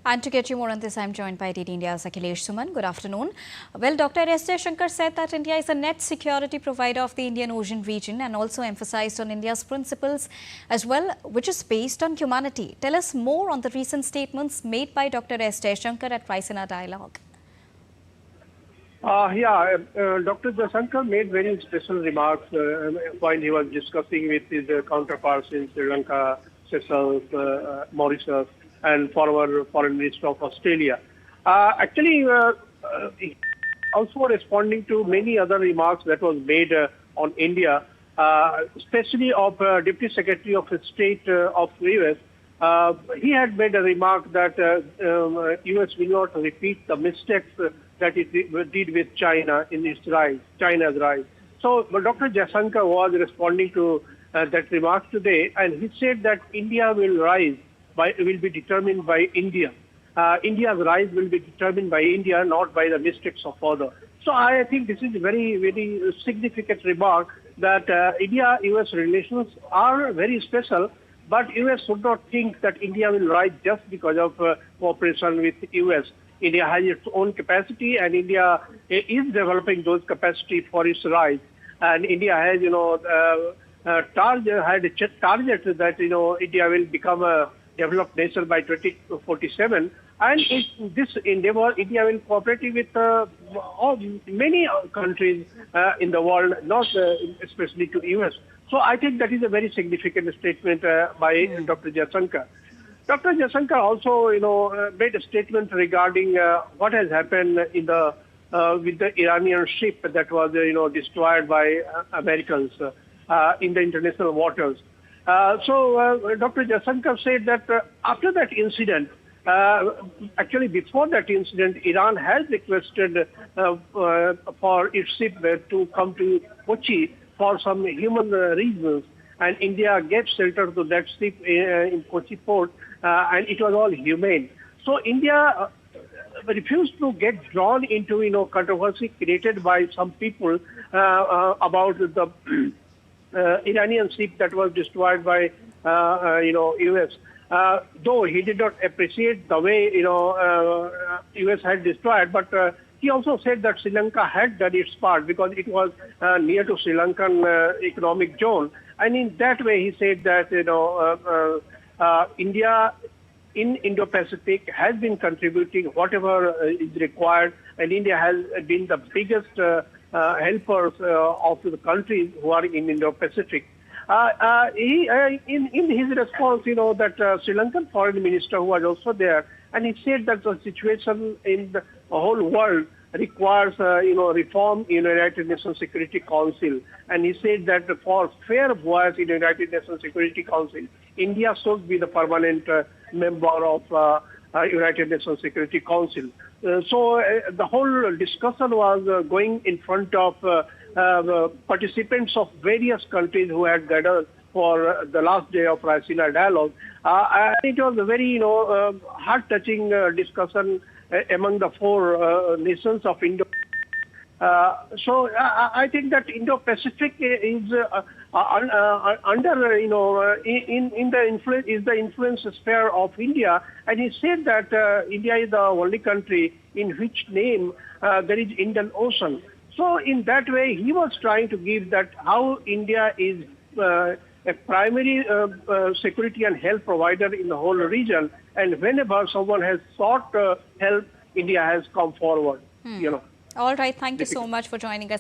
And to get you more on this, I'm joined by DD India's Akhilesh Suman. Good afternoon. Well, Dr. S. Jaishankar said that India is a net security provider of the Indian Ocean region and also emphasized on India's principles as well, which is based on humanity. Tell us more on the recent statements made by Dr. S. Jaishankar at Raisina Dialogue. Dr. Jaishankar made very special remarks while he was discussing with his counterparts in Sri Lanka, Seychelles, Mauritius, and former Foreign Minister of Australia. Also responding to many other remarks that was made on India, especially of Deputy Secretary of State of US. He had made a remark that US will not repeat the mistakes that it did with China in its rise, China's rise. So Dr. Jaishankar was responding to that remark today, and he said that India will be determined by India. India's rise will be determined by India, not by the mistakes of others. So I think this is a very, very significant remark that India-US relations are very special, but US should not think that India will rise just because of cooperation with US. India has its own capacity, and India is developing those capacity for its rise. And India has, had a target that, India will become a developed nation by 2047. And in this endeavor, India will cooperate with many countries in the world, not especially to US. So I think that is a very significant statement by Dr. Jaishankar. Dr. Jaishankar also, made a statement regarding what has happened in with the Iranian ship that was, destroyed by Americans in the international waters. So Dr. Jaishankar said that after that incident, actually before that incident, Iran has requested for its ship to come to Kochi for some human reasons, and India gave shelter to that ship in Kochi port, and it was all humane. So India refused to get drawn into controversy created by some people about the Iranian ship that was destroyed by US. Though he did not appreciate the way US had destroyed, but he also said that Sri Lanka had done its part because it was near to Sri Lankan economic zone, and in that way he said that India in Indo-Pacific has been contributing whatever is required, and India has been the biggest helpers of the countries who are in Indo-Pacific. In his response, that Sri Lankan foreign minister who was also there, and he said that the situation in the whole world requires, reform in the United Nations Security Council. And he said that for fair voice in the United Nations Security Council, India should be the permanent member of United Nations Security Council. So the whole discussion was going in front of participants of various countries who had gathered for the last day of Raisina Dialogue. And it was a very, heart-touching discussion among the four nations of Indo. So I think that Indo-Pacific is under, in the influence sphere of India, and he said that India is the only country in which name there is Indian Ocean. So in that way, he was trying to give that how India is a primary security and health provider in the whole region, and whenever someone has sought help, India has come forward. All right. Thank you so much for joining us.